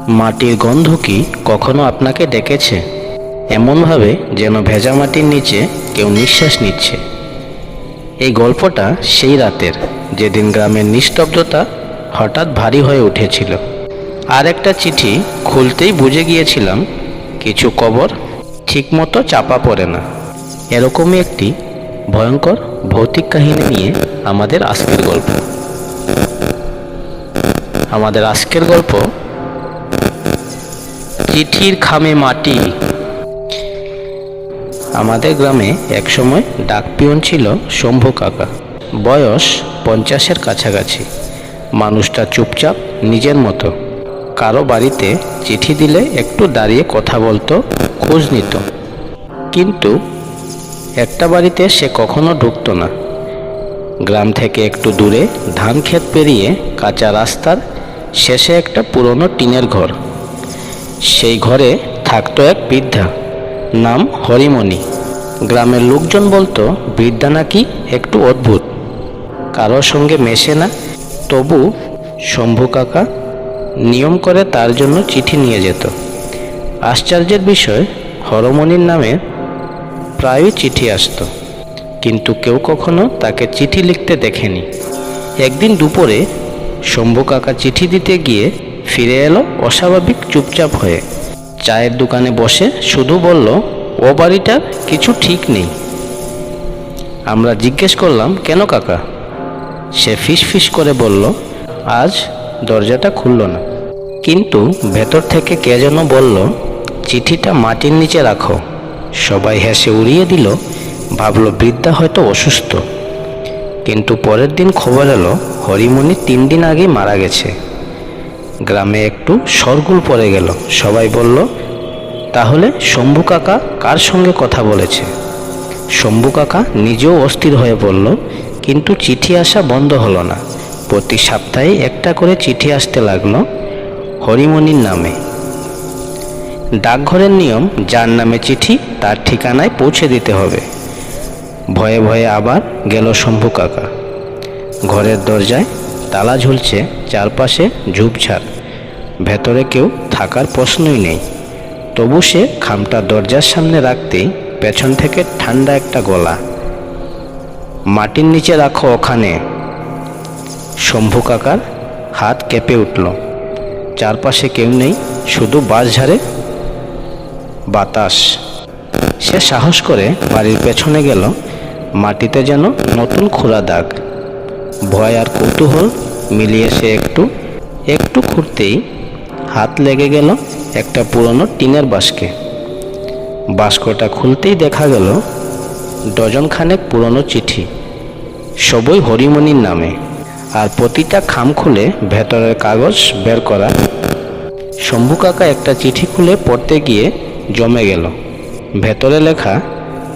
মাটির গন্ধ কি কখনো আপনাকে ডেকেছে? এমনভাবে যেন ভেজা মাটির নিচে কেউ নিঃশ্বাস নিচ্ছে। এই গল্পটা সেই রাতের, যেদিন গ্রামের নিস্তব্ধতা হঠাৎ ভারী হয়ে উঠেছিল। আর একটা চিঠি খুলতেই বুঝে গিয়েছিলাম কিছু কবর ঠিকমতো চাপা পড়ে না। এরকমই একটি ভয়ঙ্কর ভৌতিক কাহিনী নিয়ে আমাদের আজকের গল্প চিঠির খামে মাটি। আমাদের গ্রামে একসময় ডাকপিয়ন ছিল শম্ভু কাকা। বয়স 50-এর কাছাকাছি। মানুষটা চুপচাপ, নিজের মতো। কারো বাড়িতে চিঠি দিলে একটু দাঁড়িয়ে কথা বলতো, খোঁজ নিত। কিন্তু একটা বাড়িতে সে কখনো ঢুকতো না। গ্রাম থেকে একটু দূরে ধান ক্ষেত পেরিয়ে কাঁচা রাস্তার শেষে একটা পুরনো টিনের ঘর। সেই ঘরে থাকতো এক বৃদ্ধা, নাম হরিমণি। গ্রামের লোকজন বলতো বৃদ্ধা নাকি একটু অদ্ভুত, কারোর সঙ্গে মেশে না। তবু শম্ভু কাকা নিয়ম করে তার জন্য চিঠি নিয়ে যেত। আশ্চর্যের বিষয়, হরিমণির নামে প্রায়ই চিঠি আসতো, কিন্তু কেউ কখনো তাকে চিঠি লিখতে দেখেনি। একদিন দুপুরে শম্ভু কাকা চিঠি দিতে গিয়ে ফিরে এলো অস্বাভাবিক চুপচাপ হয়ে। চায়ের দোকানে বসে শুধু বলল, ও বাড়িটার কিছু ঠিক নেই। আমরা জিজ্ঞেস করলাম, কেন কাকা? সে ফিস করে বলল, আজ দরজাটা খুলল না। কিন্তু ভেতর থেকে কে যেন বলল, চিঠিটা মাটির নিচে রাখো। সবাই হেসে উড়িয়ে দিল, ভাবল বৃদ্ধা হয়তো অসুস্থ। কিন্তু পরের দিন খবর এলো হরিমণি 3 দিন আগেই মারা গেছে। গ্রামে একটু শোরগোল পড়ে গেল। সবাই বলল, তাহলে শম্ভু কাকা কার সঙ্গে কথা বলেছে? শম্ভু কাকা নিজেও অস্থির হয়ে পড়ল, কিন্তু চিঠি আসা বন্ধ হলো না। প্রতি সপ্তাহে একটা করে চিঠি আসতে লাগলো হরিমণির নামে। ডাকঘরের নিয়ম, যার নামে চিঠি তার ঠিকানায় পৌঁছে দিতে হবে। ভয়ে ভয়ে আবার গেল শম্ভু কাকা। ঘরের দরজায় তালা ঝুলছে, চারপাশে ঝোপঝাড়। ভেতরে কেউ থাকার প্রশ্নই নেই। তবু সে খামটা দরজার সামনে রাখতেই পেছন থেকে ঠান্ডা একটা গলা, মাটির নিচে রাখো ওখানে। শম্ভু কাকার হাত কেঁপে উঠল। চারপাশে কেউ নেই, শুধু বাঁশঝাড়ে বাতাস। সে সাহস করে বাড়ির পেছনে গেল। মাটিতে যেন নতুন খোঁড়া দাগ। ভয় আর কৌতূহল মিলিয়ে সে একটু খুঁড়তেই হাত লেগে গেল একটা পুরনো টিনের বাস্কে। বাস্কটা খুলতেই দেখা গেল ডজনখানেক পুরনো চিঠি, সবই হরিমণির নামে। আর প্রতিটা খাম খুলে ভেতরের কাগজ বের করা। শম্ভু কাকা একটা চিঠি খুলে পড়তে গিয়ে জমে গেল। ভেতরে লেখা,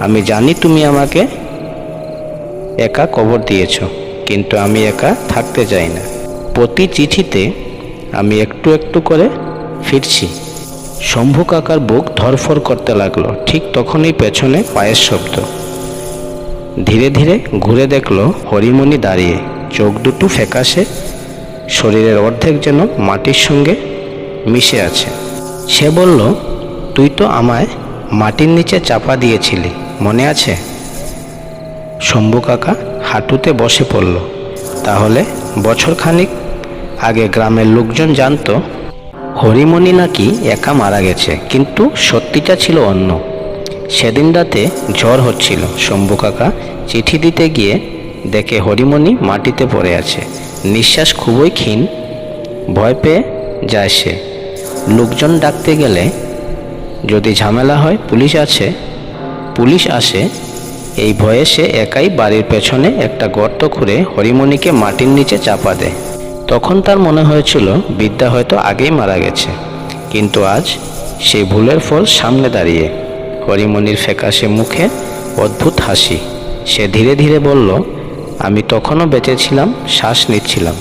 আমি জানি তুমি আমাকে একা কবর দিয়েছ, কিন্তু আমি একা থাকতে চাই না। প্রতি চিঠিতে আমি একটু একটু করে ফিরছি। শম্ভু কাকার বুক ধড়ফড় করতে লাগলো। ঠিক তখনই পেছনে পায়ের শব্দ। ধীরে ধীরে ঘুরে দেখলো হরিমণি দাঁড়িয়ে, চোখ দুটো ফ্যাকাশে, শরীরের অর্ধেক যেন মাটির সঙ্গে মিশে আছে। সে বলল, তুই তো আমায় মাটির নিচে চাপা দিয়েছিলি, মনে আছে? শম্ভু কাকা হাঁটুতে বসে পড়ল। তাহলে বছরখানিক আগে গ্রামের লোকজন জানতো হরিমণি নাকি একা মারা গেছে, কিন্তু সত্যিটা ছিল অন্য। সেদিন রাতে ঝড় হচ্ছিল। শম্ভু কাকা চিঠি দিতে গিয়ে দেখে হরিমণি মাটিতে পড়ে আছে, নিঃশ্বাস খুবই ক্ষীণ। ভয় পেয়ে যায় সে। লোকজন ডাকতে গেলে যদি ঝামেলা হয় পুলিশ আসে। এই ভয়ে সে একাই বাড়ির পেছনে একটা গর্ত খুঁড়ে হরিমণিকে মাটির নিচে চাপা দেয়। তখন তার মনে হয়েছিল বৃদ্ধা হয়তো আগেই মারা গেছে, কিন্তু আজ সেই ভুলের ফল সামনে দাঁড়িয়ে। হরিমণির ফ্যাকাশে মুখে অদ্ভুত হাসি। সে ধীরে ধীরে বলল, আমি তখনও বেঁচে ছিলাম, শ্বাস নিচ্ছিলাম,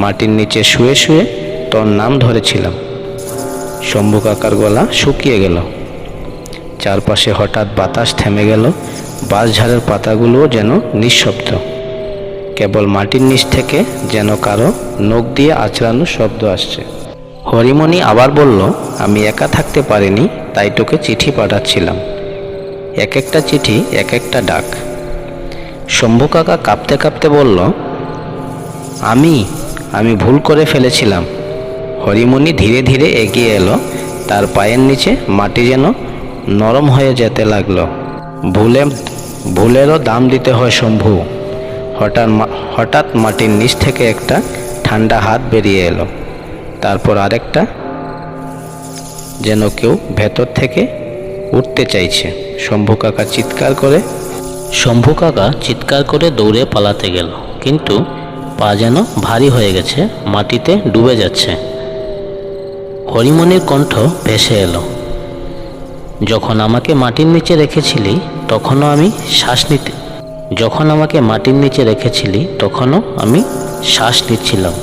মাটির নিচে শুয়ে শুয়ে তোর নাম ধরেছিলাম। শম্ভু কাকার গলা শুকিয়ে গেল। চারপাশে হঠাৎ বাতাস থেমে গেল। বাঁশঝাড়ের পাতাগুলোও যেন নিঃশব্দ। কেবল মাটির নিচ থেকে যেন কারো নখ দিয়ে আঁচড়ানো শব্দ আসছে। হরিমণি আবার বলল, আমি একা থাকতে পারিনি, তাই তোকে চিঠি পাঠাচ্ছিলাম। এক একটা চিঠি এক একটা ডাক। শম্ভু কাকা কাঁপতে কাঁপতে বলল, আমি ভুল করে ফেলেছিলাম। হরিমণি ধীরে ধীরে এগিয়ে এলো। তার পায়ের নিচে মাটি যেন নরম হয়ে যেতে লাগলো। ভুলেরও দাম দিতে হয় শম্ভু। হঠাৎ মাটির নিচ থেকে একটা ঠান্ডা হাত বেরিয়ে এলো। তারপর আরেকটা, যেন কেউ ভেতর থেকে উঠতে চাইছে। শম্ভু কাকা চিৎকার করে দৌড়ে পালাতে গেল, কিন্তু পা যেন ভারী হয়ে গেছে, মাটিতে ডুবে যাচ্ছে। হরিমণির কণ্ঠ ভেসে এলো, যখন আমাকে মাটির নিচে রেখেছিলি তখনও আমি শ্বাস নিচ্ছিলাম।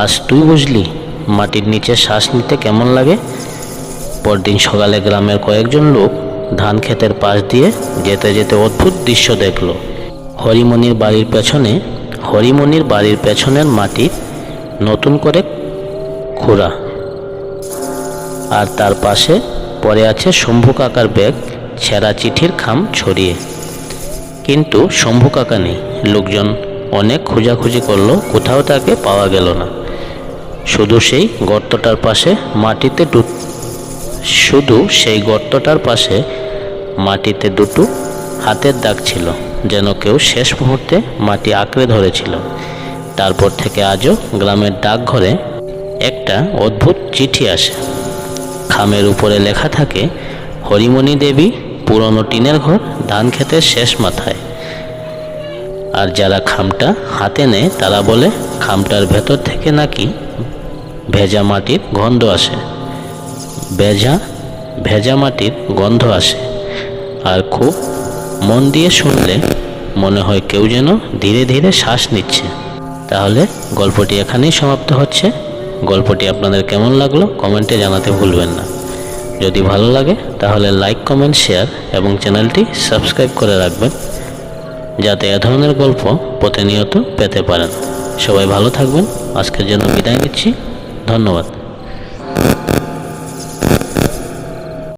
আজ তুই বুঝলি মাটির নিচে শ্বাস নিতে কেমন লাগে। পরদিন সকালে গ্রামের কয়েকজন লোক ধান ক্ষেতের পাশ দিয়ে যেতে যেতে অদ্ভুত দৃশ্য দেখল। হরিমণির বাড়ির পেছনের মাটি নতুন করে খোঁড়া, আর তার পাশে পড়ে আছে শম্ভু কাকার ব্যাগ, ছেঁড়া চিঠির খাম ছড়িয়ে। কিন্তু শম্ভু কাকা নেই। লোকজন অনেক খোঁজাখুঁজি করলো, কোথাও তাকে পাওয়া গেল না। শুধু সেই গর্তটার পাশে মাটিতে দুটো হাতের দাগ ছিল, যেন কেউ শেষ মুহূর্তে মাটি আঁকড়ে ধরেছিল। তারপর থেকে আজও গ্রামের ডাকঘরে একটা অদ্ভুত চিঠি আসে। খামের উপরে লেখা থাকে, হরিমণি দেবী, পুরনো টিনের ঘর, ধান ক্ষেতের শেষ মাথায়। আর যারা খামটা হাতে নেয় তারা বলে খামটার ভেতর থেকে নাকি ভেজা মাটির গন্ধ আসে। আর খুব মন দিয়ে শুনলে মনে হয় কেউ যেন ধীরে ধীরে শ্বাস নিচ্ছে। তাহলে গল্পটি এখানেই সমাপ্ত হচ্ছে। গল্পটি আপনাদের কেমন লাগলো কমেন্টে জানাতে ভুলবেন না। যদি ভালো লাগে তাহলে লাইক, কমেন্ট, শেয়ার এবং চ্যানেলটি সাবস্ক্রাইব করে রাখবেন, যাতে এ ধরনের গল্প প্রতিনিয়ত পেতে পারেন। সবাই ভালো থাকবেন। আজকের জন্য বিদায় নিচ্ছি। ধন্যবাদ।